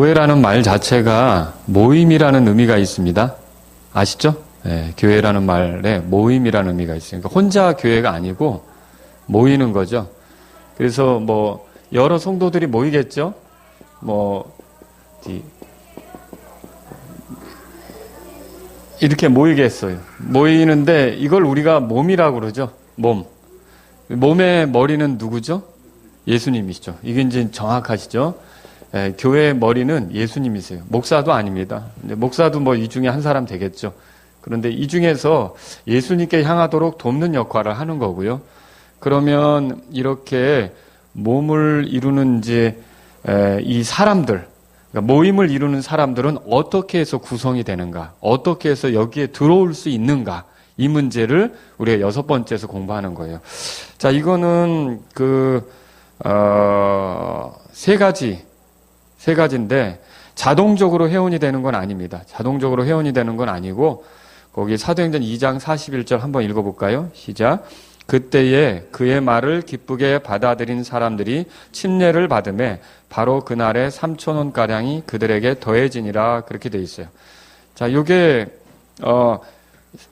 교회라는 말 자체가 모임이라는 의미가 있습니다. 아시죠? 네, 교회라는 말에 모임이라는 의미가 있어요. 그러니까 혼자 교회가 아니고 모이는 거죠. 그래서 뭐 여러 성도들이 모이겠죠. 이렇게 모이겠어요. 모이는데 이걸 우리가 몸이라고 그러죠. 몸. 몸의 머리는 누구죠? 예수님이시죠. 이게 이제 정확하시죠? 교회의 머리는 예수님이세요. 목사도 아닙니다. 목사도 뭐 이 중에 한 사람 되겠죠. 그런데 이 중에서 예수님께 향하도록 돕는 역할을 하는 거고요. 그러면 이렇게 몸을 이루는 이제 이 사람들, 그러니까 모임을 이루는 사람들은 어떻게 해서 구성이 되는가, 어떻게 해서 여기에 들어올 수 있는가, 이 문제를 우리가 6번째에서 공부하는 거예요. 자, 이거는 세 가지인데 자동적으로 회원이 되는 건 아닙니다. 자동적으로 회원이 되는 건 아니고 거기 사도행전 2장 41절 한번 읽어볼까요? 시작. 그때에 그의 말을 기쁘게 받아들인 사람들이 침례를 받음에 바로 그날에 3,000원가량이 그들에게 더해지니라 그렇게 돼 있어요. 자, 요게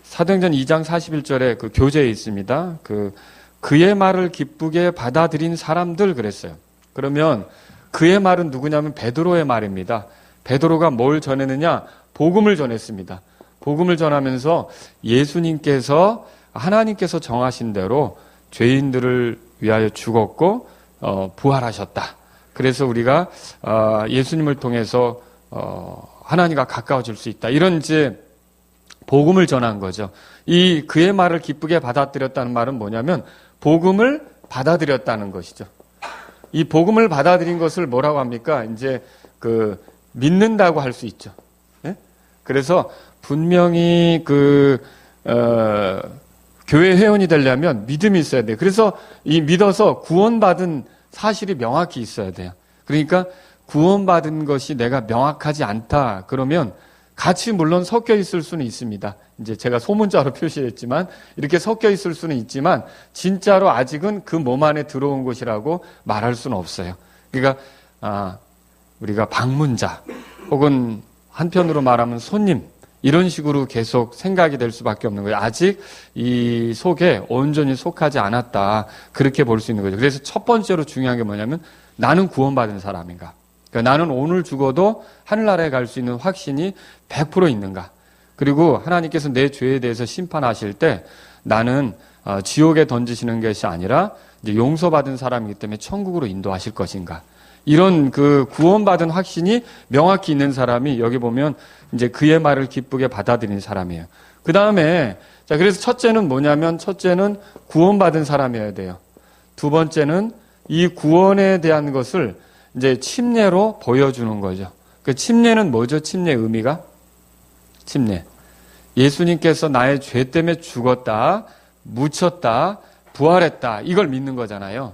사도행전 2장 41절에 그 교재에 있습니다. 그의 말을 기쁘게 받아들인 사람들 그랬어요. 그러면 그의 말은 누구냐면 베드로의 말입니다. 베드로가 뭘 전했느냐? 복음을 전했습니다. 복음을 전하면서 예수님께서 하나님께서 정하신 대로 죄인들을 위하여 죽었고 부활하셨다. 그래서 우리가 예수님을 통해서 하나님과 가까워질 수 있다. 이런 이제 복음을 전한 거죠. 이 그의 말을 기쁘게 받아들였다는 말은 뭐냐면 복음을 받아들였다는 것이죠. 이 복음을 받아들인 것을 뭐라고 합니까? 이제 믿는다고 할 수 있죠. 네? 그래서 분명히 교회 회원이 되려면 믿음이 있어야 돼요. 그래서 이 믿어서 구원받은 사실이 명확히 있어야 돼요. 그러니까 구원받은 것이 내가 명확하지 않다. 그러면 같이 물론 섞여 있을 수는 있습니다. 이제 제가 소문자로 표시했지만 이렇게 섞여 있을 수는 있지만 진짜로 아직은 그 몸 안에 들어온 것이라고 말할 수는 없어요. 그러니까 우리가 방문자 혹은 한편으로 말하면 손님 이런 식으로 계속 생각이 될 수밖에 없는 거예요. 아직 이 속에 온전히 속하지 않았다. 그렇게 볼 수 있는 거죠. 그래서 첫 번째로 중요한 게 뭐냐면 나는 구원받은 사람인가? 그러니까 나는 오늘 죽어도 하늘나라에 갈 수 있는 확신이 100% 있는가? 그리고 하나님께서 내 죄에 대해서 심판하실 때 나는 지옥에 던지시는 것이 아니라 이제 용서받은 사람이기 때문에 천국으로 인도하실 것인가? 이런 구원받은 확신이 명확히 있는 사람이 여기 보면 이제 그의 말을 기쁘게 받아들인 사람이에요. 그 다음에 자 그래서 첫째는 뭐냐면 첫째는 구원받은 사람이어야 돼요. 두 번째는 이 구원에 대한 것을 이제 침례로 보여주는 거죠. 그 침례는 뭐죠? 침례 의미가? 침례. 예수님께서 나의 죄 때문에 죽었다, 묻혔다, 부활했다. 이걸 믿는 거잖아요.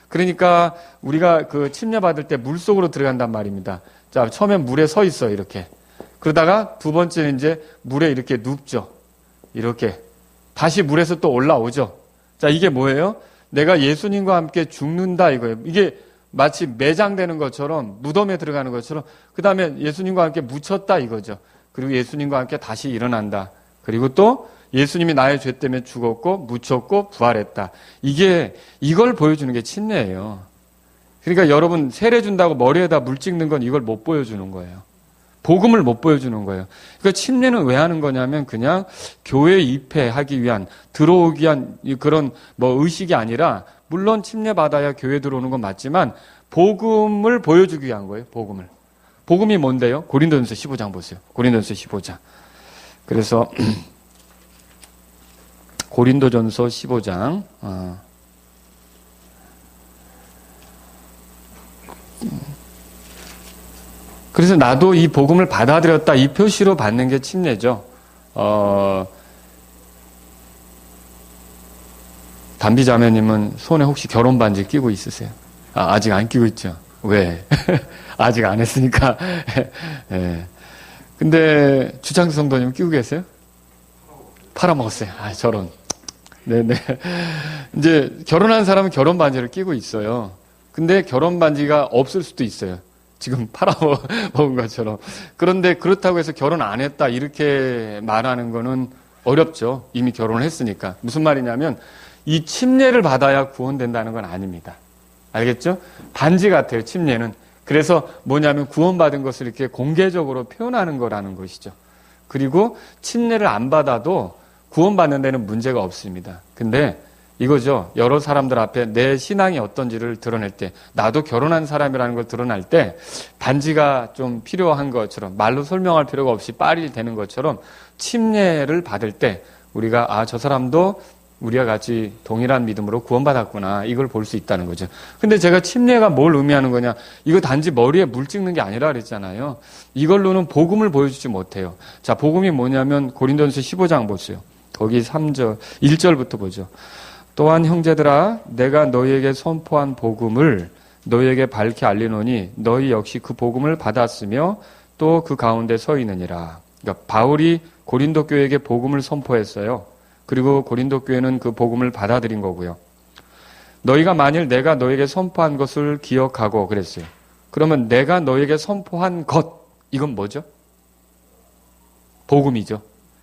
그러니까 우리가 침례 받을 때 물 속으로 들어간단 말입니다. 자, 처음엔 물에 서 있어요, 이렇게. 그러다가 두 번째는 이제 물에 이렇게 눕죠. 이렇게. 다시 물에서 또 올라오죠. 자, 이게 뭐예요? 내가 예수님과 함께 죽는다 이거예요. 이게 마치 매장되는 것처럼 무덤에 들어가는 것처럼 그 다음에 예수님과 함께 묻혔다 이거죠. 그리고 예수님과 함께 다시 일어난다. 그리고 또 예수님이 나의 죄 때문에 죽었고 묻혔고 부활했다. 이걸 보여주는 게 침례예요. 그러니까 여러분 세례 준다고 머리에다 물 찍는 건 이걸 못 보여주는 거예요. 복음을 못 보여주는 거예요. 그러니까 침례는 왜 하는 거냐면 그냥 교회에 입회하기 위한 들어오기 위한 그런 의식이 아니라 물론 침례 받아야 교회 들어오는 건 맞지만 복음을 보여주기 위한 거예요. 복음이 뭔데요? 고린도전서 15장 보세요. 고린도전서 15장. 그래서 고린도전서 15장 그래서 나도 이 복음을 받아들였다 이 표시로 받는 게 침례죠. 담비 자매님은 손에 혹시 결혼 반지 끼고 있으세요? 아직 안 끼고 있죠. 왜? 아직 안 했으니까. 네. 근데 주창수 성도님 끼고 계세요? 팔아먹었어요. 저런. 네네. 이제 결혼한 사람은 결혼 반지를 끼고 있어요. 근데 결혼 반지가 없을 수도 있어요. 지금 팔아먹은 것처럼. 그런데 그렇다고 해서 결혼 안 했다 이렇게 말하는 거는 어렵죠. 이미 결혼을 했으니까. 무슨 말이냐면 이 침례를 받아야 구원된다는 건 아닙니다. 알겠죠? 반지 같아요, 침례는. 그래서 뭐냐면 구원받은 것을 이렇게 공개적으로 표현하는 거라는 것이죠. 그리고 침례를 안 받아도 구원받는 데는 문제가 없습니다. 근데 이거죠. 여러 사람들 앞에 내 신앙이 어떤지를 드러낼 때, 나도 결혼한 사람이라는 걸 드러날 때 반지가 좀 필요한 것처럼, 말로 설명할 필요가 없이 빨리 되는 것처럼 침례를 받을 때 우리가 저 사람도 우리와 같이 동일한 믿음으로 구원받았구나, 이걸 볼 수 있다는 거죠. 근데 제가 침례가 뭘 의미하는 거냐, 이거 단지 머리에 물 찍는 게 아니라 그랬잖아요. 이걸로는 복음을 보여주지 못해요. 자, 복음이 뭐냐면 고린도전서 15장 보세요. 거기 3절 1절부터 보죠. 또한 형제들아, 내가 너희에게 선포한 복음을 너희에게 밝히 알리노니 너희 역시 그 복음을 받았으며 또 그 가운데 서 있느니라. 그러니까 바울이 고린도 교회에게 복음을 선포했어요. 그리고 고린도 교회는 그 복음을 받아들인 거고요. 너희가 만일 내가 너에게 선포한 것을 기억하고 그랬어요. 그러면 내가 너에게 선포한 것, 이건 뭐죠? 복음이죠.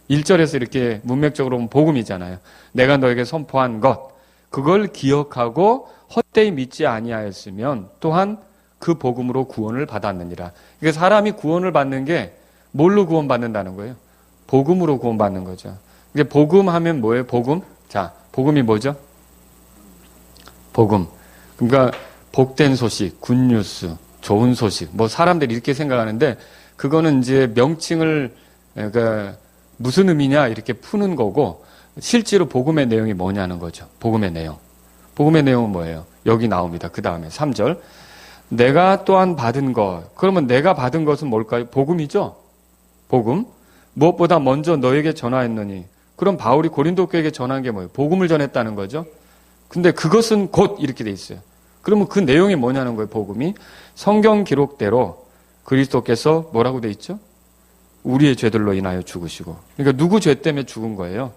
1절에서 이렇게 문맥적으로 보면 복음이잖아요. 내가 너에게 선포한 것, 그걸 기억하고 헛되이 믿지 아니하였으면 또한 그 복음으로 구원을 받았느니라. 그러니까 사람이 구원을 받는 게 뭘로 구원받는다는 거예요? 복음으로 구원받는 거죠. 이게 복음 하면 뭐예요? 복음? 자, 복음이 뭐죠? 복음. 그러니까 복된 소식, 굿뉴스, 좋은 소식. 뭐 사람들이 이렇게 생각하는데 그거는 이제 명칭을 그러니까 무슨 의미냐 이렇게 푸는 거고 실제로 복음의 내용이 뭐냐는 거죠. 복음의 내용. 복음의 내용은 뭐예요? 여기 나옵니다. 그 다음에 3절. 내가 또한 받은 것. 그러면 내가 받은 것은 뭘까요? 복음이죠. 복음. 무엇보다 먼저 너에게 전하였느니. 그럼 바울이 고린도 교회에게 전한 게 뭐예요? 복음을 전했다는 거죠. 근데 그것은 곧 이렇게 돼 있어요. 그러면 그 내용이 뭐냐는 거예요, 복음이. 성경 기록대로 그리스도께서 뭐라고 돼 있죠? 우리의 죄들로 인하여 죽으시고. 그러니까 누구 죄 때문에 죽은 거예요?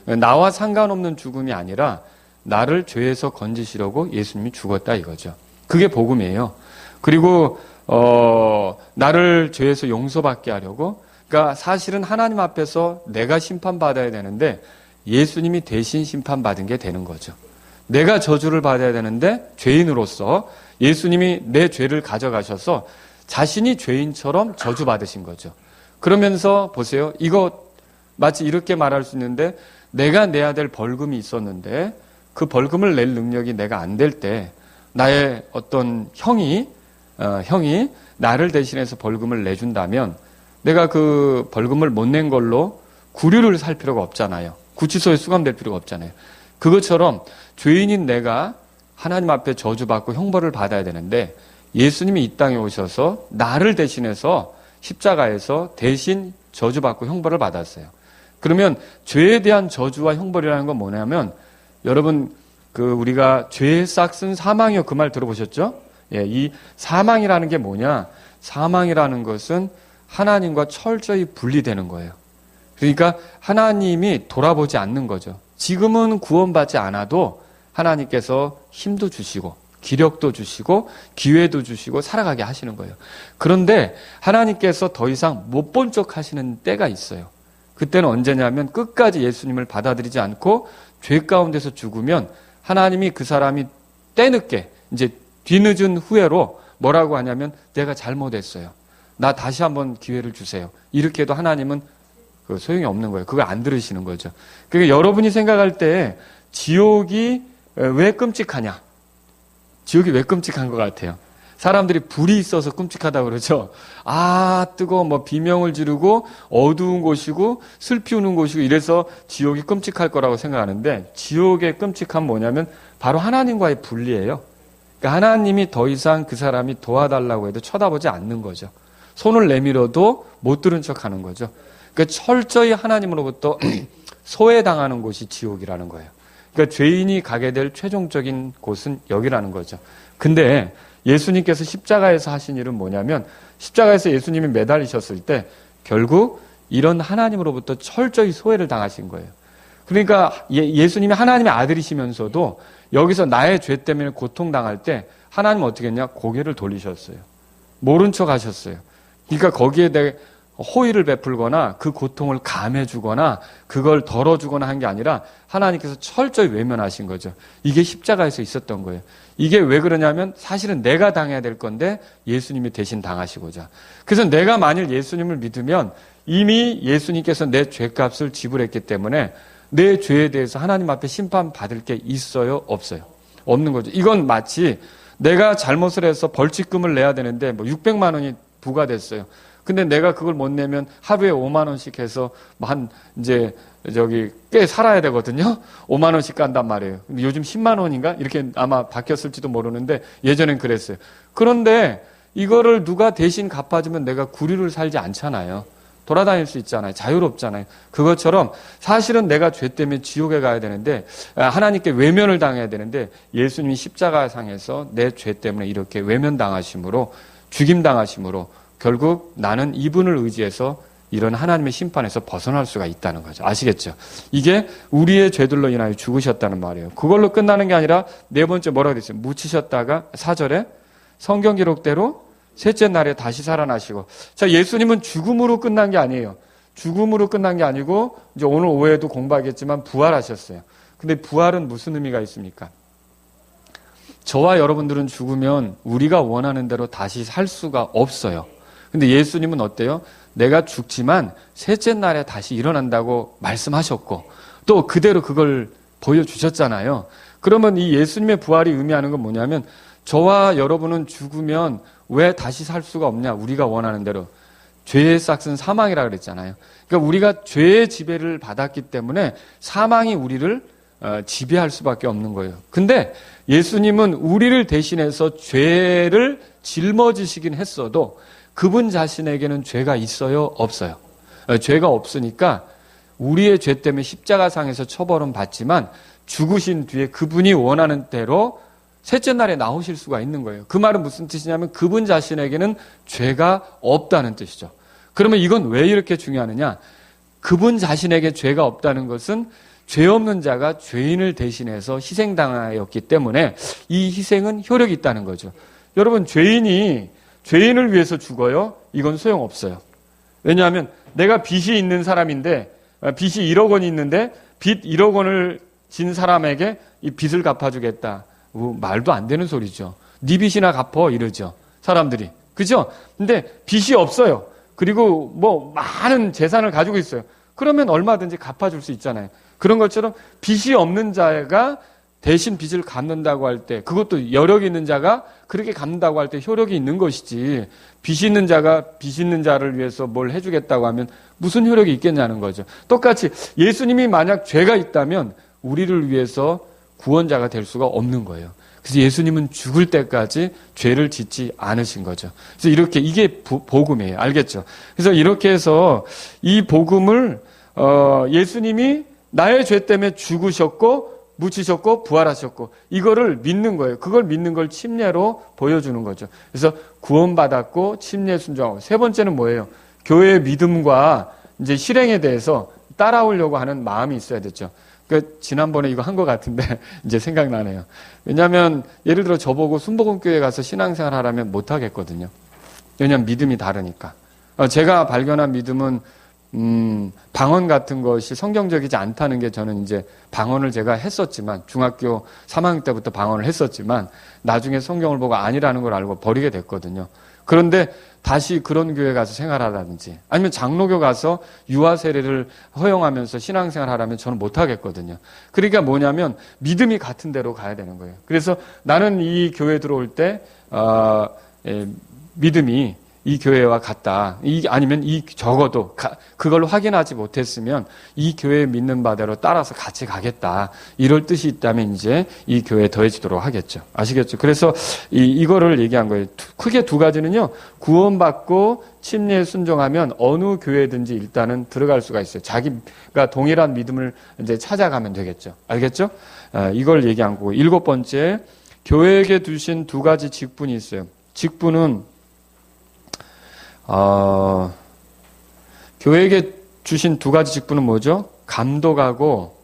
나와 상관없는 죽음이 아니라 나를 죄에서 건지시려고 예수님이 죽었다 이거죠. 그게 복음이에요. 그리고 나를 죄에서 용서받게 하려고, 그러니까 사실은 하나님 앞에서 내가 심판받아야 되는데 예수님이 대신 심판받은 게 되는 거죠. 내가 저주를 받아야 되는데 죄인으로서 예수님이 내 죄를 가져가셔서 자신이 죄인처럼 저주받으신 거죠. 그러면서 보세요. 이거 마치 이렇게 말할 수 있는데 내가 내야 될 벌금이 있었는데 그 벌금을 낼 능력이 내가 안 될 때 나의 어떤 형이 나를 대신해서 벌금을 내준다면 내가 그 벌금을 못 낸 걸로 구류를 살 필요가 없잖아요. 구치소에 수감될 필요가 없잖아요. 그것처럼 죄인인 내가 하나님 앞에 저주받고 형벌을 받아야 되는데 예수님이 이 땅에 오셔서 나를 대신해서 십자가에서 대신 저주받고 형벌을 받았어요. 그러면 죄에 대한 저주와 형벌이라는 건 뭐냐면 여러분 우리가 죄의 싹은 사망이요, 그 말 들어보셨죠? 예, 이 사망이라는 게 뭐냐? 사망이라는 것은 하나님과 철저히 분리되는 거예요. 그러니까 하나님이 돌아보지 않는 거죠. 지금은 구원받지 않아도 하나님께서 힘도 주시고 기력도 주시고 기회도 주시고 살아가게 하시는 거예요. 그런데 하나님께서 더 이상 못 본 척 하시는 때가 있어요. 그때는 언제냐면 끝까지 예수님을 받아들이지 않고 죄 가운데서 죽으면 하나님이 그 사람이 때늦게 이제 뒤늦은 후회로 뭐라고 하냐면 내가 잘못했어요. 나 다시 한번 기회를 주세요. 이렇게 해도 하나님은 소용이 없는 거예요. 그걸 안 들으시는 거죠. 그러니까 여러분이 생각할 때 지옥이 왜 끔찍하냐? 지옥이 왜 끔찍한 것 같아요? 사람들이 불이 있어서 끔찍하다고 그러죠. 뜨거워, 뭐 비명을 지르고 어두운 곳이고 슬피 우는 곳이고 이래서 지옥이 끔찍할 거라고 생각하는데 지옥의 끔찍함은 뭐냐면 바로 하나님과의 분리예요. 그러니까 하나님이 더 이상 그 사람이 도와달라고 해도 쳐다보지 않는 거죠. 손을 내밀어도 못 들은 척하는 거죠. 그러니까 철저히 하나님으로부터 소외당하는 곳이 지옥이라는 거예요. 그러니까 죄인이 가게 될 최종적인 곳은 여기라는 거죠. 근데 예수님께서 십자가에서 하신 일은 뭐냐면 십자가에서 예수님이 매달리셨을 때 결국 이런 하나님으로부터 철저히 소외를 당하신 거예요. 그러니까 예수님이 하나님의 아들이시면서도 여기서 나의 죄 때문에 고통당할 때 하나님은 어떻게 했냐? 고개를 돌리셨어요. 모른 척 하셨어요. 그러니까 거기에 대해 호의를 베풀거나 그 고통을 감해주거나 그걸 덜어주거나 한 게 아니라 하나님께서 철저히 외면하신 거죠. 이게 십자가에서 있었던 거예요. 이게 왜 그러냐면 사실은 내가 당해야 될 건데 예수님이 대신 당하시고자. 그래서 내가 만일 예수님을 믿으면 이미 예수님께서 내 죄값을 지불했기 때문에 내 죄에 대해서 하나님 앞에 심판받을 게 있어요? 없어요? 없는 거죠. 이건 마치 내가 잘못을 해서 벌칙금을 내야 되는데 뭐 600만 원이 부과됐어요. 근데 내가 그걸 못 내면 하루에 5만 원씩 해서 꽤 살아야 되거든요. 5만 원씩 간단 말이에요. 근데 요즘 10만 원인가? 이렇게 아마 바뀌었을지도 모르는데 예전엔 그랬어요. 그런데 이거를 누가 대신 갚아주면 내가 구류를 살지 않잖아요. 돌아다닐 수 있잖아요. 자유롭잖아요. 그것처럼 사실은 내가 죄 때문에 지옥에 가야 되는데 하나님께 외면을 당해야 되는데 예수님이 십자가상에서 내 죄 때문에 이렇게 외면당하심으로 죽임당하심으로 결국 나는 이분을 의지해서 이런 하나님의 심판에서 벗어날 수가 있다는 거죠. 아시겠죠? 이게 우리의 죄들로 인하여 죽으셨다는 말이에요. 그걸로 끝나는 게 아니라 네 번째 뭐라고 되어 있어요? 묻히셨다가 4절에 성경 기록대로 셋째 날에 다시 살아나시고. 자, 예수님은 죽음으로 끝난 게 아니에요. 죽음으로 끝난 게 아니고 이제 오늘 오후에도 공부하겠지만 부활하셨어요. 근데 부활은 무슨 의미가 있습니까? 저와 여러분들은 죽으면 우리가 원하는 대로 다시 살 수가 없어요. 근데 예수님은 어때요? 내가 죽지만 셋째 날에 다시 일어난다고 말씀하셨고 또 그대로 그걸 보여주셨잖아요. 그러면 이 예수님의 부활이 의미하는 건 뭐냐면 저와 여러분은 죽으면 왜 다시 살 수가 없냐? 우리가 원하는 대로. 죄의 싹은 사망이라고 그랬잖아요. 그러니까 우리가 죄의 지배를 받았기 때문에 사망이 우리를 지배할 수밖에 없는 거예요. 근데 예수님은 우리를 대신해서 죄를 짊어지시긴 했어도 그분 자신에게는 죄가 있어요? 없어요? 죄가 없으니까 우리의 죄 때문에 십자가상에서 처벌은 받지만 죽으신 뒤에 그분이 원하는 대로 셋째 날에 나오실 수가 있는 거예요. 그 말은 무슨 뜻이냐면 그분 자신에게는 죄가 없다는 뜻이죠. 그러면 이건 왜 이렇게 중요하느냐? 그분 자신에게 죄가 없다는 것은 죄 없는 자가 죄인을 대신해서 희생당하였기 때문에 이 희생은 효력이 있다는 거죠. 여러분, 죄인이 죄인을 위해서 죽어요? 이건 소용없어요. 왜냐하면 내가 빚이 있는 사람인데 빚이 1억 원이 있는데 빚 1억 원을 진 사람에게 이 빚을 갚아주겠다. 말도 안 되는 소리죠. 네 빚이나 갚어 이러죠. 사람들이. 그죠? 근데 빚이 없어요. 그리고 뭐 많은 재산을 가지고 있어요. 그러면 얼마든지 갚아줄 수 있잖아요. 그런 것처럼 빚이 없는 자가 대신 빚을 갚는다고 할 때 그것도 여력이 있는 자가 그렇게 갚는다고 할 때 효력이 있는 것이지 빚이 있는 자가 빚 있는 자를 위해서 뭘 해주겠다고 하면 무슨 효력이 있겠냐는 거죠. 똑같이 예수님이 만약 죄가 있다면 우리를 위해서 구원자가 될 수가 없는 거예요. 그래서 예수님은 죽을 때까지 죄를 짓지 않으신 거죠. 그래서 이렇게 이게 복음이에요. 알겠죠? 그래서 이렇게 해서 이 복음을 예수님이 나의 죄 때문에 죽으셨고 묻히셨고 부활하셨고 이거를 믿는 거예요. 그걸 믿는 걸 침례로 보여주는 거죠. 그래서 구원받았고 침례 순종하고 세 번째는 뭐예요? 교회의 믿음과 이제 실행에 대해서 따라오려고 하는 마음이 있어야 되죠. 그 지난번에 이거 한 것 같은데 이제 생각나네요. 왜냐하면 예를 들어 저보고 순복음교회 가서 신앙생활 하라면 못 하겠거든요. 왜냐하면 믿음이 다르니까. 제가 발견한 믿음은 방언 같은 것이 성경적이지 않다는 게 저는 이제 방언을 제가 했었지만 중학교 3학년 때부터 방언을 했었지만 나중에 성경을 보고 아니라는 걸 알고 버리게 됐거든요. 그런데 다시 그런 교회 가서 생활하라든지 아니면 장로교 가서 유아 세례를 허용하면서 신앙생활 하라면 저는 못하겠거든요. 그러니까 뭐냐면 믿음이 같은 데로 가야 되는 거예요. 그래서 나는 이 교회 들어올 때 믿음이 이 교회와 같다. 아니면 적어도 그걸 확인하지 못했으면 이 교회 믿는 바대로 따라서 같이 가겠다. 이럴 뜻이 있다면 이제 이 교회에 더해지도록 하겠죠. 아시겠죠? 그래서 이거를 얘기한 거예요. 크게 두 가지는요. 구원받고 침례에 순종하면 어느 교회든지 일단은 들어갈 수가 있어요. 자기가 동일한 믿음을 이제 찾아가면 되겠죠. 알겠죠? 이걸 얘기한 거고. 7번째, 교회에게 두신 두 가지 직분이 있어요. 직분은 교회에게 주신 두 가지 직분은 뭐죠? 감독하고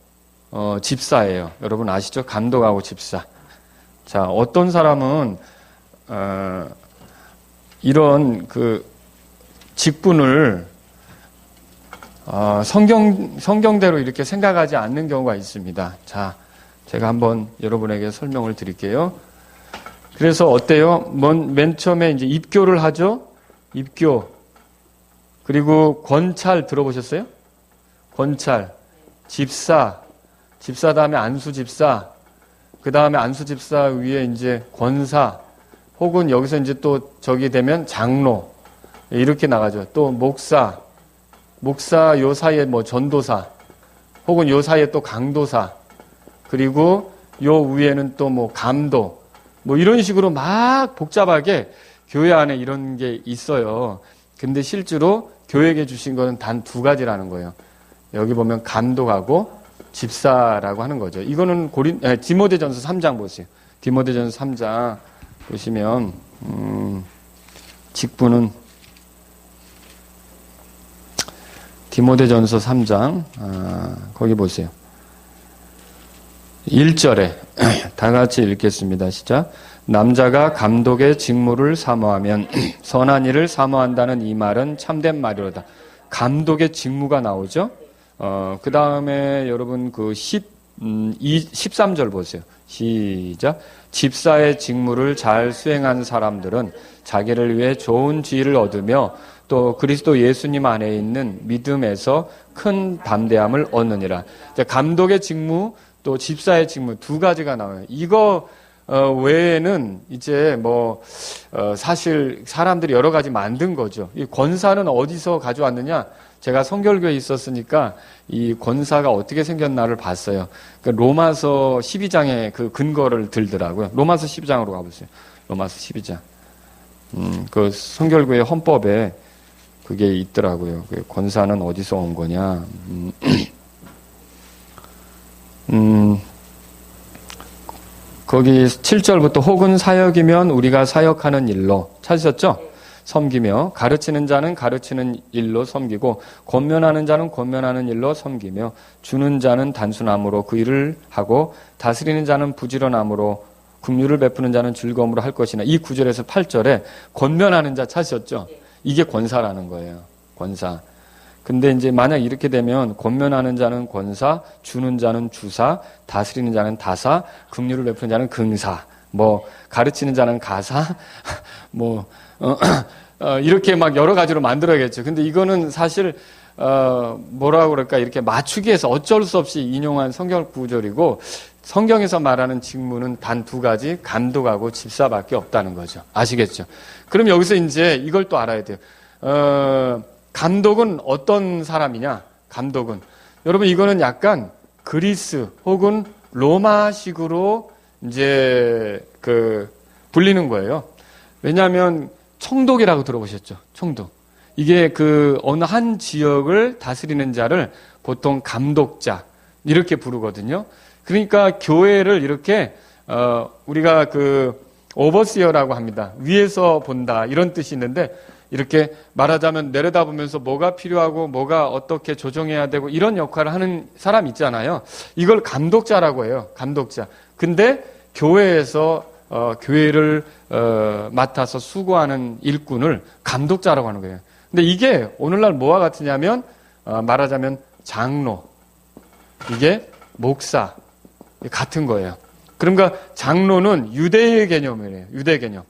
집사예요. 여러분 아시죠? 감독하고 집사. 자, 어떤 사람은 이런 그 직분을 성경대로 이렇게 생각하지 않는 경우가 있습니다. 자, 제가 한번 여러분에게 설명을 드릴게요. 그래서 어때요? 맨 처음에 이제 입교를 하죠? 입교. 그리고 권찰 들어보셨어요? 권찰. 집사 다음에 안수집사. 그 다음에 안수집사 위에 이제 권사. 혹은 여기서 이제 또 저기 되면 장로. 이렇게 나가죠. 또 목사 요 사이에 뭐 전도사. 혹은 요 사이에 또 강도사. 그리고 요 위에는 또 뭐 감독. 뭐 이런 식으로 막 복잡하게 교회 안에 이런 게 있어요. 근데 실제로 교회에게 주신 거는 단 두 가지라는 거예요. 여기 보면 감독하고 집사라고 하는 거죠. 이거는 디모데전서 3장 보세요. 디모데전서 3장 보시면 직분은 디모데전서 3장 거기 보세요. 1절에 다 같이 읽겠습니다. 시작. 남자가 감독의 직무를 사모하면 선한 일을 사모한다는 이 말은 참된 말이로다. 감독의 직무가 나오죠. 그 다음에 여러분 그 13절 보세요. 시작. 집사의 직무를 잘 수행한 사람들은 자기를 위해 좋은 지위를 얻으며 또 그리스도 예수님 안에 있는 믿음에서 큰 담대함을 얻느니라. 감독의 직무 또 집사의 직무 두 가지가 나와요. 이거 외에는 이제 사실 사람들이 여러 가지 만든 거죠. 이 권사는 어디서 가져왔느냐? 제가 성결교에 있었으니까 이 권사가 어떻게 생겼나를 봤어요. 그러니까 로마서 12장에 그 근거를 들더라고요. 로마서 12장으로 가보세요. 로마서 12장. 그 성결교의 헌법에 그게 있더라고요. 그 권사는 어디서 온 거냐? 거기 7절부터 혹은 사역이면 우리가 사역하는 일로 찾으셨죠? 섬기며 가르치는 자는 가르치는 일로 섬기고 권면하는 자는 권면하는 일로 섬기며 주는 자는 단순함으로 그 일을 하고 다스리는 자는 부지런함으로 긍휼을 베푸는 자는 즐거움으로 할 것이나 이 9절에서 8절에 권면하는 자 찾으셨죠? 이게 권사라는 거예요. 권사. 근데 이제 만약 이렇게 되면 권면하는 자는 권사, 주는 자는 주사, 다스리는 자는 다사, 긍휼을 베푸는 자는 긍사, 가르치는 자는 가사, 이렇게 막 여러 가지로 만들어야겠죠. 근데 이거는 사실 뭐라고 그럴까 이렇게 맞추기 위해서 어쩔 수 없이 인용한 성경 구절이고 성경에서 말하는 직무는 단 두 가지, 감독하고 집사밖에 없다는 거죠. 아시겠죠? 그럼 여기서 이제 이걸 또 알아야 돼요. 감독은 어떤 사람이냐? 감독은 여러분 이거는 약간 그리스 혹은 로마식으로 이제 불리는 거예요. 왜냐하면 총독이라고 들어보셨죠? 총독. 이게 어느 한 지역을 다스리는 자를 보통 감독자 이렇게 부르거든요. 그러니까 교회를 이렇게 우리가 오버시어라고 합니다. 위에서 본다 이런 뜻이 있는데 이렇게 말하자면 내려다보면서 뭐가 필요하고 뭐가 어떻게 조정해야 되고 이런 역할을 하는 사람 있잖아요. 이걸 감독자라고 해요. 감독자. 근데 교회에서 교회를 맡아서 수고하는 일꾼을 감독자라고 하는 거예요. 근데 이게 오늘날 뭐와 같으냐면 말하자면 장로, 이게 목사 같은 거예요. 그러니까 장로는 유대의 개념이에요. 유대 개념.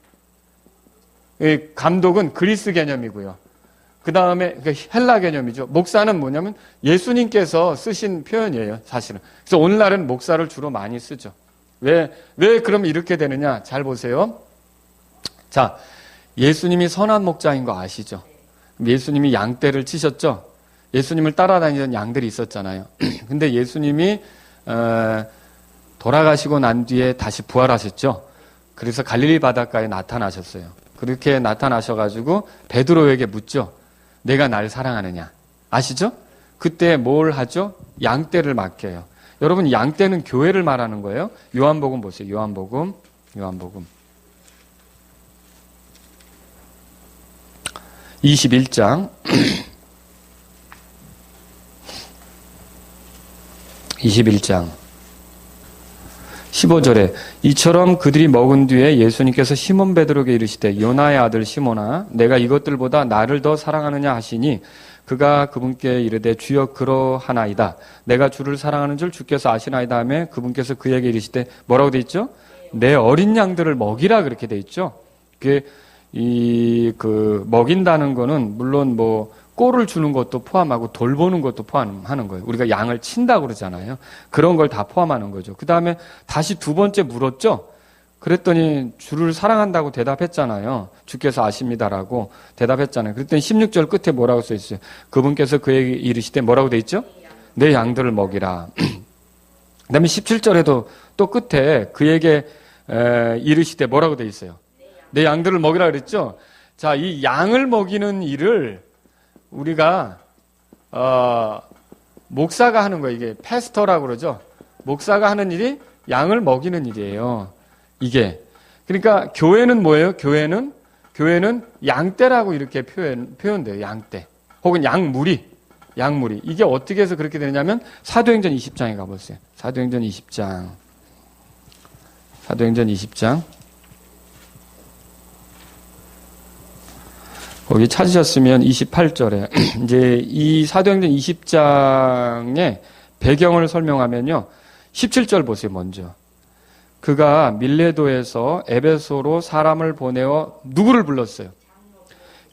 감독은 그리스 개념이고요. 그 다음에 헬라 개념이죠. 목사는 뭐냐면 예수님께서 쓰신 표현이에요. 사실은. 그래서 오늘날은 목사를 주로 많이 쓰죠. 왜 그럼 이렇게 되느냐? 잘 보세요. 자, 예수님이 선한 목자인 거 아시죠? 예수님이 양떼를 치셨죠? 예수님을 따라다니던 양들이 있었잖아요. 근데 예수님이 돌아가시고 난 뒤에 다시 부활하셨죠? 그래서 갈릴리 바닷가에 나타나셨어요. 그렇게 나타나셔가지고 베드로에게 묻죠. 내가 날 사랑하느냐? 아시죠? 그때 뭘 하죠? 양떼를 맡겨요. 여러분 양떼는 교회를 말하는 거예요. 요한복음 보세요. 요한복음 21장 21장 15절에 이처럼 그들이 먹은 뒤에 예수님께서 시몬 베드로에게 이르시되 요나의 아들 시몬아 내가 이것들보다 나를 더 사랑하느냐 하시니 그가 그분께 이르되 주여 그러하나이다. 내가 주를 사랑하는 줄 주께서 아시나이다 하며 그분께서 그에게 이르시되 뭐라고 돼 있죠? 내 어린 양들을 먹이라 그렇게 돼 있죠. 그게 먹인다는 거는 물론 뭐 꼴을 주는 것도 포함하고 돌보는 것도 포함하는 거예요. 우리가 양을 친다고 그러잖아요. 그런 걸 다 포함하는 거죠. 그 다음에 다시 두 번째 물었죠. 그랬더니 주를 사랑한다고 대답했잖아요. 주께서 아십니다라고 대답했잖아요. 그랬더니 16절 끝에 뭐라고 써 있어요? 그분께서 그에게 이르시되 뭐라고 돼 있죠? 내 양들을 먹이라. 그 다음에 17절에도 또 끝에 그에게 이르시되 뭐라고 돼 있어요? 내 양들을 먹이라 그랬죠? 자, 이 양을 먹이는 일을 우리가 목사가 하는 거예요. 이게 패스터라고 그러죠. 목사가 하는 일이 양을 먹이는 일이에요. 이게 그러니까 교회는 뭐예요? 교회는 양떼라고 이렇게 표현돼요. 양떼 혹은 양무리 이게 어떻게 해서 그렇게 되냐면 사도행전 20장에 가보세요. 사도행전 20장 거기 찾으셨으면 28절에 이제 이 사도행전 20장의 배경을 설명하면요. 17절 보세요. 먼저. 그가 밀레도에서 에베소로 사람을 보내어 누구를 불렀어요?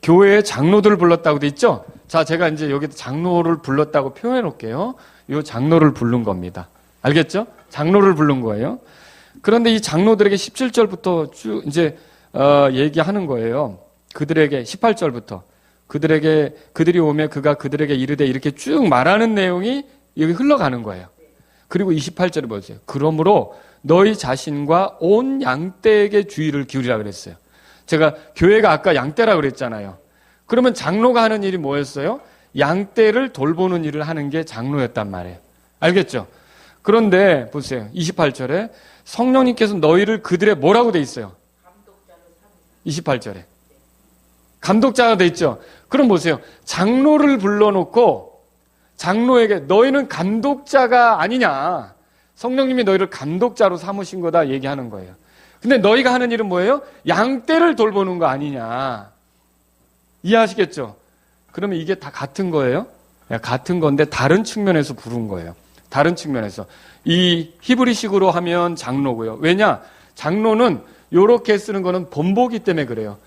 교회의 장로들을 불렀다고 돼 있죠? 자, 제가 이제 여기 장로를 불렀다고 표현해 놓을게요. 이 장로를 부른 겁니다. 알겠죠? 장로를 부른 거예요. 그런데 이 장로들에게 17절부터 쭉 이제 얘기하는 거예요. 그들에게 18절부터 그들이 오면 그가 그들에게 이르되 이렇게 쭉 말하는 내용이 여기 흘러가는 거예요. 그리고 28절에 보세요. 그러므로 너희 자신과 온 양떼에게 주의를 기울이라 그랬어요. 제가 교회가 아까 양떼라 그랬잖아요. 그러면 장로가 하는 일이 뭐였어요? 양떼를 돌보는 일을 하는 게 장로였단 말이에요. 알겠죠? 그런데 보세요. 28절에 성령님께서 너희를 그들의 뭐라고 돼 있어요? 28절에 감독자가 돼 있죠. 그럼 보세요. 장로를 불러놓고 장로에게 너희는 감독자가 아니냐. 성령님이 너희를 감독자로 삼으신 거다 얘기하는 거예요. 근데 너희가 하는 일은 뭐예요? 양떼를 돌보는 거 아니냐. 이해하시겠죠? 그러면 이게 다 같은 거예요? 같은 건데 다른 측면에서 부른 거예요. 다른 측면에서. 이 히브리식으로 하면 장로고요. 왜냐? 장로는 이렇게 쓰는 거는 본보기 때문에 그래요.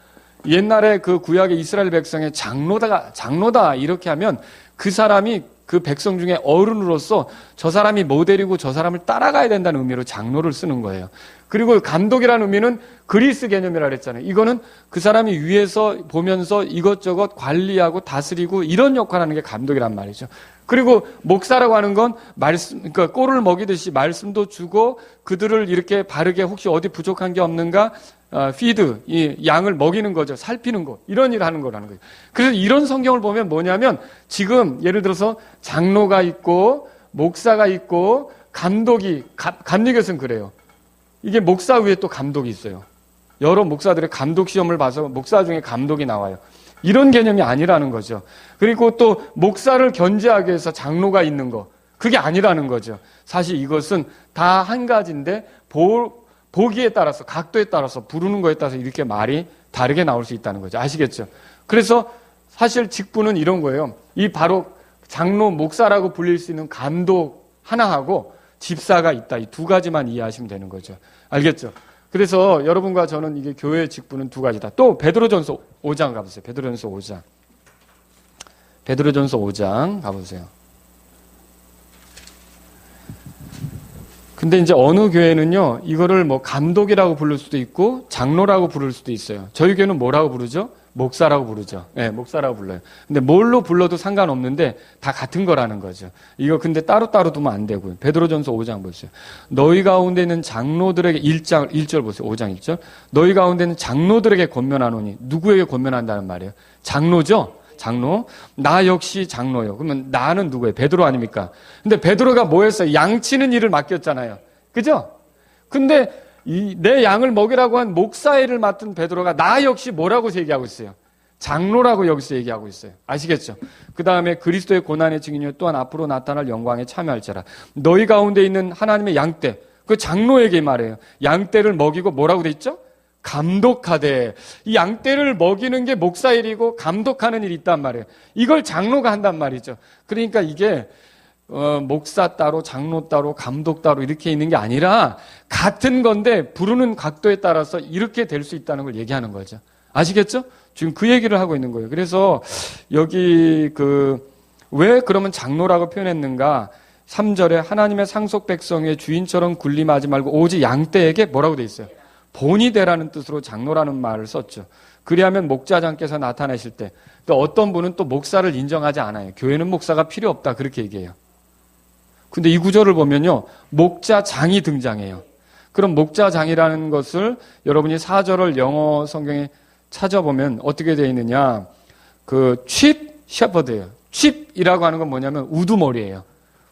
옛날에 그 구약의 이스라엘 백성의 장로다 이렇게 하면 그 사람이 그 백성 중에 어른으로서 저 사람이 모델이고 저 사람을 따라가야 된다는 의미로 장로를 쓰는 거예요. 그리고 감독이라는 의미는 그리스 개념이라 그랬잖아요. 이거는 그 사람이 위에서 보면서 이것저것 관리하고 다스리고 이런 역할을 하는 게 감독이란 말이죠. 그리고 목사라고 하는 건 그러니까 꼴을 먹이듯이 말씀도 주고 그들을 이렇게 바르게 혹시 어디 부족한 게 없는가 피드, 이 양을 먹이는 거죠. 살피는 거. 이런 일을 하는 거라는 거예요. 그래서 이런 성경을 보면 뭐냐면 지금 예를 들어서 장로가 있고 목사가 있고 감독이 감리교에서는 그래요. 이게 목사 위에 또 감독이 있어요. 여러 목사들의 감독 시험을 봐서 목사 중에 감독이 나와요. 이런 개념이 아니라는 거죠. 그리고 또 목사를 견제하기 위해서 장로가 있는 거. 그게 아니라는 거죠. 사실 이것은 다 한 가지인데 보기에 따라서 각도에 따라서 부르는 거에 따라서 이렇게 말이 다르게 나올 수 있다는 거죠. 아시겠죠? 그래서 사실 직분은 이런 거예요. 이 바로 장로, 목사라고 불릴 수 있는 감독 하나하고 집사가 있다. 이 두 가지만 이해하시면 되는 거죠. 알겠죠? 그래서 여러분과 저는 이게 교회의 직분은 두 가지다. 또 베드로전서 5장 가보세요. 베드로전서 5장 가보세요. 근데 이제 어느 교회는요, 이거를 뭐 감독이라고 부를 수도 있고, 장로라고 부를 수도 있어요. 저희 교회는 뭐라고 부르죠? 목사라고 부르죠. 네, 목사라고 불러요. 근데 뭘로 불러도 상관없는데 다 같은 거라는 거죠. 이거 근데 따로따로 두면 안 되고요. 베드로전서 5장 보세요. 너희 가운데 있는 장로들에게 1절 보세요. 5장 1절. 너희 가운데 있는 장로들에게 권면하노니 누구에게 권면한다는 말이에요? 장로죠? 장로. 나 역시 장로요. 그러면 나는 누구예요? 베드로 아닙니까? 근데 베드로가 뭐 했어요? 양치는 일을 맡겼잖아요. 그죠? 근데 내 양을 먹이라고 한 목사 일을 맡은 베드로가 나 역시 뭐라고 얘기하고 있어요? 장로라고 여기서 얘기하고 있어요. 아시겠죠? 그 다음에 그리스도의 고난의 증인이요 또한 앞으로 나타날 영광에 참여할지라. 너희 가운데 있는 하나님의 양떼. 그 장로에게 말해요. 양떼를 먹이고 뭐라고 돼 있죠? 감독하되. 이 양떼를 먹이는 게 목사 일이고 감독하는 일이 있단 말이에요. 이걸 장로가 한단 말이죠. 그러니까 이게 목사 따로 장로 따로 감독 따로 이렇게 있는 게 아니라 같은 건데 부르는 각도에 따라서 이렇게 될 수 있다는 걸 얘기하는 거죠. 아시겠죠? 지금 그 얘기를 하고 있는 거예요. 그래서 여기 왜 그러면 장로라고 표현했는가? 3절에 하나님의 상속 백성의 주인처럼 군림하지 말고 오직 양떼에게 뭐라고 돼 있어요? 본이 되라는 뜻으로 장로라는 말을 썼죠. 그리하면 목자장께서 나타나실 때 또 어떤 분은 또 목사를 인정하지 않아요. 교회는 목사가 필요 없다 그렇게 얘기해요. 근데 이 구절을 보면요. 목자장이 등장해요. 그럼 목자장이라는 것을 여러분이 4절을 영어 성경에 찾아보면 어떻게 되어 있느냐. 칩 셰퍼드예요. 칩이라고 하는 건 뭐냐면 우두머리예요.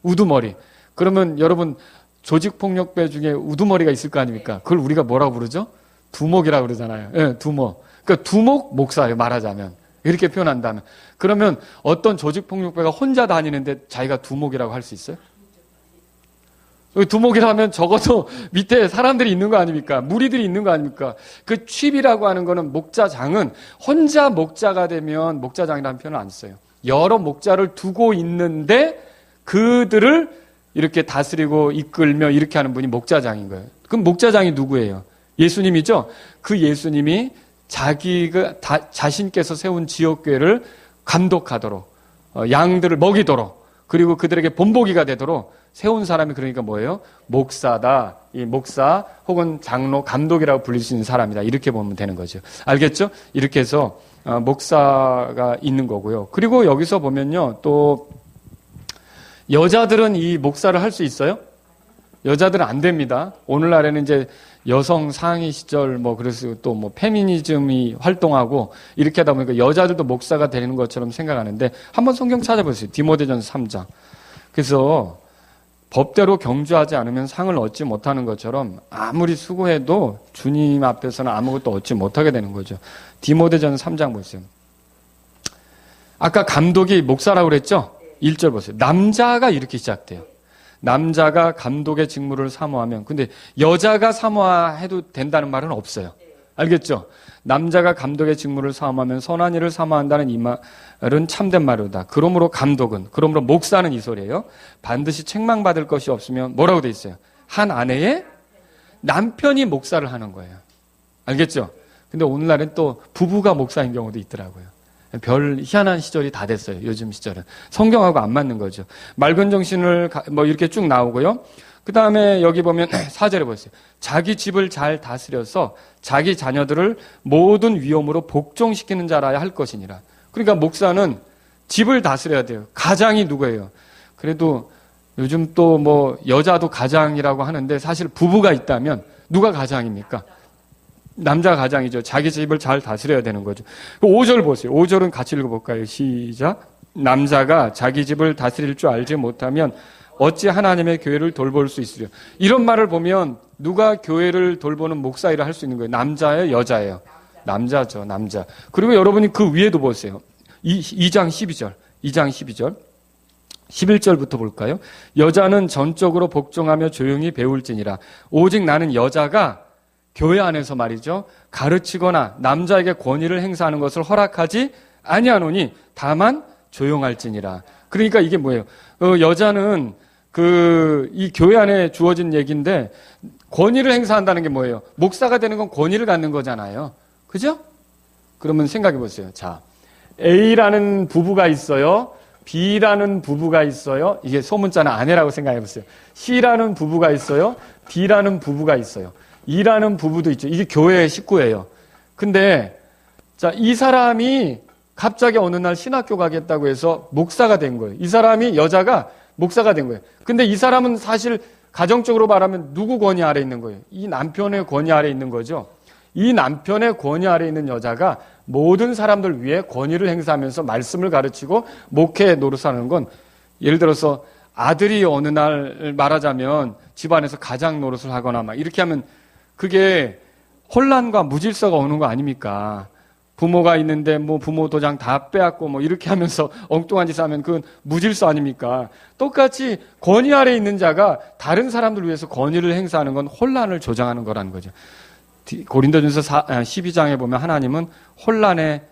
우두머리. 그러면 여러분 조직폭력배 중에 우두머리가 있을 거 아닙니까? 그걸 우리가 뭐라고 부르죠? 두목이라고 그러잖아요. 예, 두목. 그러니까 두목 목사예요, 말하자면. 이렇게 표현한다면. 그러면 어떤 조직폭력배가 혼자 다니는데 자기가 두목이라고 할 수 있어요? 두목이라면 적어도 밑에 사람들이 있는 거 아닙니까? 무리들이 있는 거 아닙니까? 그 칩이라고 하는 거는 목자장은 혼자 목자가 되면 목자장이라는 표현을 안 써요. 여러 목자를 두고 있는데 그들을 이렇게 다스리고 이끌며 이렇게 하는 분이 목자장인 거예요. 그럼 목자장이 누구예요? 예수님이죠? 그 예수님이 자신께서 세운 지역교회를 감독하도록, 양들을 먹이도록, 그리고 그들에게 본보기가 되도록 세운 사람이 그러니까 뭐예요? 목사다. 이 목사 혹은 장로, 감독이라고 불릴 수 있는 사람이다. 이렇게 보면 되는 거죠. 알겠죠? 이렇게 해서 목사가 있는 거고요. 그리고 여기서 보면요. 또 여자들은 이 목사를 할 수 있어요? 여자들은 안 됩니다. 오늘날에는 이제 여성 상위 시절 그래서 또 페미니즘이 활동하고 이렇게 하다 보니까 여자들도 목사가 되는 것처럼 생각하는데 한번 성경 찾아보세요. 디모데전서 3장. 그래서 법대로 경주하지 않으면 상을 얻지 못하는 것처럼 아무리 수고해도 주님 앞에서는 아무것도 얻지 못하게 되는 거죠. 디모데전서 3장 보세요. 아까 감독이 목사라고 그랬죠? 1절 보세요. 남자가 이렇게 시작돼요. 남자가 감독의 직무를 사모하면, 근데 여자가 사모해도 된다는 말은 없어요. 알겠죠? 남자가 감독의 직무를 사모하면 선한 일을 사모한다는 이 말은 참된 말이다. 그러므로 목사는 이 소리예요. 반드시 책망받을 것이 없으면 뭐라고 돼 있어요? 한 아내의 남편이 목사를 하는 거예요. 알겠죠? 근데 오늘날은 또 부부가 목사인 경우도 있더라고요. 별 희한한 시절이 다 됐어요. 요즘 시절은. 성경하고 안 맞는 거죠. 맑은 정신을 이렇게 쭉 나오고요. 그 다음에 여기 보면 4절에 보세요. 자기 집을 잘 다스려서 자기 자녀들을 모든 위험으로 복종시키는 자라야 할 것이니라. 그러니까 목사는 집을 다스려야 돼요. 가장이 누구예요? 그래도 요즘 또 여자도 가장이라고 하는데 사실 부부가 있다면 누가 가장입니까? 남자가 가장이죠. 자기 집을 잘 다스려야 되는 거죠. 5절 보세요. 5절은 같이 읽어볼까요? 시작. 남자가 자기 집을 다스릴 줄 알지 못하면 어찌 하나님의 교회를 돌볼 수 있으려. 이런 말을 보면 누가 교회를 돌보는 목사 일을 할 수 있는 거예요? 남자예요? 여자예요? 남자죠. 남자. 그리고 여러분이 그 위에도 보세요. 2장 12절. 2장 12절. 11절부터 볼까요? 여자는 전적으로 복종하며 조용히 배울지니라. 오직 나는 여자가 교회 안에서 말이죠. 가르치거나 남자에게 권위를 행사하는 것을 허락하지 아니하노니 다만 조용할지니라. 그러니까 이게 뭐예요? 여자는 이 교회 안에 주어진 얘기인데 권위를 행사한다는 게 뭐예요? 목사가 되는 건 권위를 갖는 거잖아요. 그죠? 그러면 생각해 보세요. 자, A라는 부부가 있어요. B라는 부부가 있어요. 이게 소문자는 아내라고 생각해 보세요. C라는 부부가 있어요. D라는 부부가 있어요. E라는 부부도 있죠. 이게 교회의 식구예요. 근데 자, 이 사람이 갑자기 어느 날 신학교 가겠다고 해서 목사가 된 거예요. 이 사람이 여자가 목사가 된 거예요. 근데 이 사람은 사실 가정적으로 말하면 누구 권위 아래 있는 거예요? 이 남편의 권위 아래 있는 거죠. 이 남편의 권위 아래 있는 여자가 모든 사람들 위해 권위를 행사하면서 말씀을 가르치고 목회 노릇하는 건 예를 들어서 아들이 어느 날 말하자면 집안에서 가장 노릇을 하거나 막 이렇게 하면 그게 혼란과 무질서가 오는 거 아닙니까? 부모가 있는데 뭐 부모 도장 다 빼앗고 뭐 이렇게 하면서 엉뚱한 짓 하면 그건 무질서 아닙니까? 똑같이 권위 아래 있는 자가 다른 사람들을 위해서 권위를 행사하는 건 혼란을 조장하는 거라는 거죠. 고린도전서 12장에 보면 하나님은 혼란의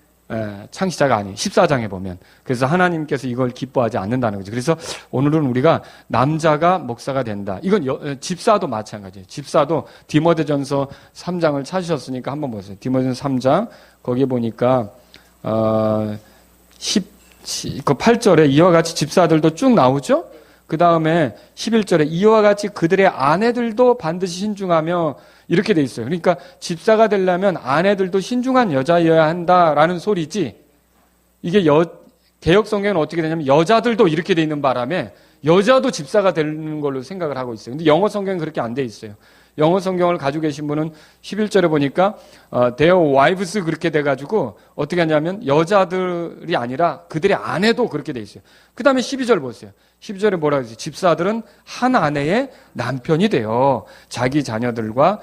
창시자가 아니에요. 14장에 보면. 그래서 하나님께서 이걸 기뻐하지 않는다는 거죠. 그래서 오늘은 우리가 남자가 목사가 된다. 이건 집사도 마찬가지예요. 집사도 디모데전서 3장을 찾으셨으니까 한번 보세요. 디모데전서 3장 거기에 보니까 8절에 이와 같이 집사들도 쭉 나오죠. 그 다음에 11절에 이와 같이 그들의 아내들도 반드시 신중하며 이렇게 돼 있어요. 그러니까 집사가 되려면 아내들도 신중한 여자여야 한다라는 소리지. 이게 개역 성경은 어떻게 되냐면 여자들도 이렇게 돼 있는 바람에 여자도 집사가 되는 걸로 생각을 하고 있어요. 근데 영어 성경은 그렇게 안 돼 있어요. 영어 성경을 가지고 계신 분은 11절에 보니까 their wives 그렇게 돼가지고 어떻게 하냐면 여자들이 아니라 그들의 아내도 그렇게 돼 있어요. 그 다음에 12절 보세요. 12절에 뭐라고 했어요? 집사들은 한 아내의 남편이 되어 자기 자녀들과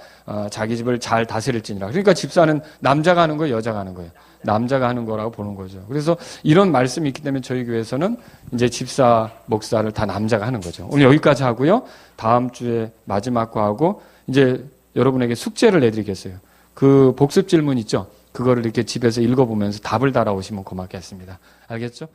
자기 집을 잘 다스릴지니라. 그러니까 집사는 남자가 하는 거예요, 여자가 하는 거예요? 남자가 하는 거라고 보는 거죠. 그래서 이런 말씀이 있기 때문에 저희 교회에서는 이제 집사, 목사를 다 남자가 하는 거죠. 오늘 여기까지 하고요. 다음 주에 마지막 거 하고 이제 여러분에게 숙제를 내드리겠어요. 그 복습 질문 있죠? 그거를 이렇게 집에서 읽어보면서 답을 달아오시면 고맙겠습니다. 알겠죠?